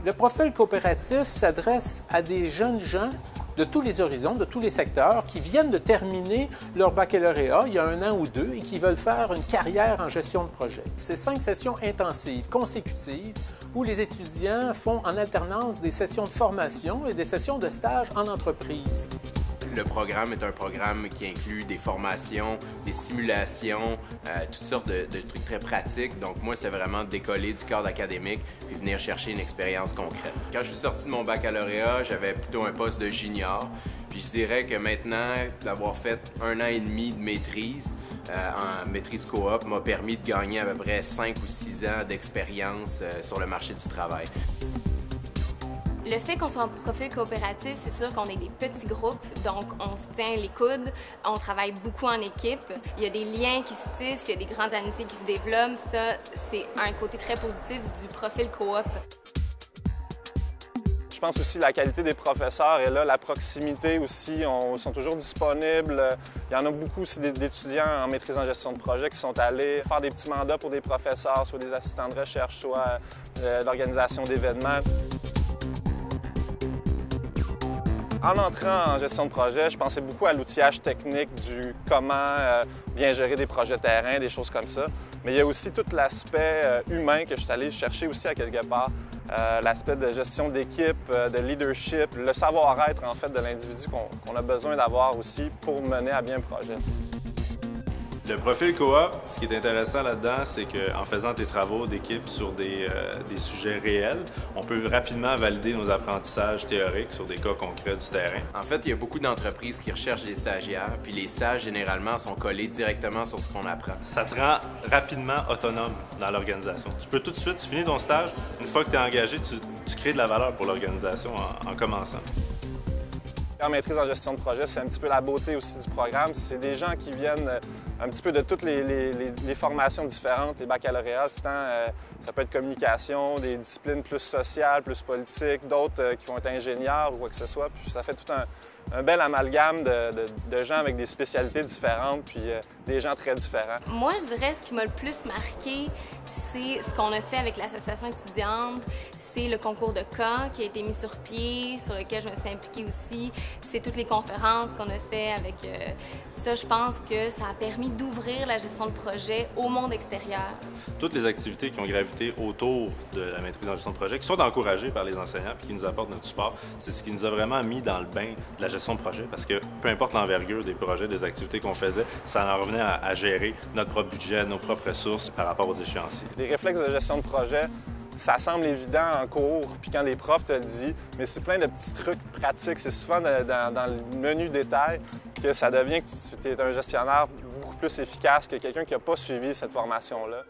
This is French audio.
Le profil coopératif s'adresse à des jeunes gens de tous les horizons, de tous les secteurs, qui viennent de terminer leur baccalauréat il y a 1 an ou 2 et qui veulent faire une carrière en gestion de projet. C'est 5 sessions intensives, consécutives, où les étudiants font en alternance des sessions de formation et des sessions de stage en entreprise. Le programme est un programme qui inclut des formations, des simulations, toutes sortes de trucs très pratiques. Donc moi, c'était vraiment décoller du cadre académique puis venir chercher une expérience concrète. Quand je suis sorti de mon baccalauréat, j'avais plutôt un poste de junior. Puis je dirais que maintenant, d'avoir fait 1 an et demi de maîtrise, en maîtrise coop, m'a permis de gagner à peu près 5 ou 6 ans d'expérience sur le marché du travail. Le fait qu'on soit en profil coopératif, c'est sûr qu'on est des petits groupes, donc on se tient les coudes, on travaille beaucoup en équipe, il y a des liens qui se tissent, il y a des grandes amitiés qui se développent. Ça, c'est un côté très positif du profil coop. Je pense aussi la qualité des professeurs est là, la proximité aussi, ils sont toujours disponibles. Il y en a beaucoup aussi d'étudiants en maîtrise en gestion de projet qui sont allés faire des petits mandats pour des professeurs, soit des assistants de recherche, soit l'organisation d'événements. En entrant en gestion de projet, je pensais beaucoup à l'outillage technique du comment bien gérer des projets terrain, des choses comme ça. Mais il y a aussi tout l'aspect humain que je suis allé chercher aussi à quelque part. L'aspect de gestion d'équipe, de leadership, le savoir-être en fait de l'individu qu'on a besoin d'avoir aussi pour mener à bien le projet. Le profil coop, ce qui est intéressant là-dedans, c'est qu'en faisant tes travaux d'équipe sur des sujets réels, on peut rapidement valider nos apprentissages théoriques sur des cas concrets du terrain. En fait, il y a beaucoup d'entreprises qui recherchent des stagiaires, puis les stages, généralement, sont collés directement sur ce qu'on apprend. Ça te rend rapidement autonome dans l'organisation. Tu peux tout de suite, tu finis ton stage, une fois que tu es engagé, tu crées de la valeur pour l'organisation en commençant. En maîtrise en gestion de projet, c'est un petit peu la beauté aussi du programme. C'est des gens qui viennent un petit peu de toutes les formations différentes, les baccalauréats. Ça peut être communication, des disciplines plus sociales, plus politiques, d'autres qui vont être ingénieurs ou quoi que ce soit. Puis ça fait tout un bel amalgame de gens avec des spécialités différentes, puis des gens très différents. Moi, je dirais ce qui m'a le plus marqué, c'est ce qu'on a fait avec l'association étudiante. C'est le concours de cas qui a été mis sur pied, sur lequel je me suis impliquée aussi. C'est toutes les conférences qu'on a fait avec ça. Je pense que ça a permis d'ouvrir la gestion de projet au monde extérieur. Toutes les activités qui ont gravité autour de la maîtrise en gestion de projet, qui sont encouragées par les enseignants et qui nous apportent notre support, c'est ce qui nous a vraiment mis dans le bain de la gestion de projet, parce que peu importe l'envergure des projets, des activités qu'on faisait, ça en revenait à gérer notre propre budget, nos propres ressources par rapport aux échéanciers. Les réflexes de gestion de projet, ça semble évident en cours, puis quand les profs te le disent, mais c'est plein de petits trucs pratiques. C'est souvent dans le menu détail que ça devient que tu es un gestionnaire beaucoup plus efficace que quelqu'un qui n'a pas suivi cette formation-là.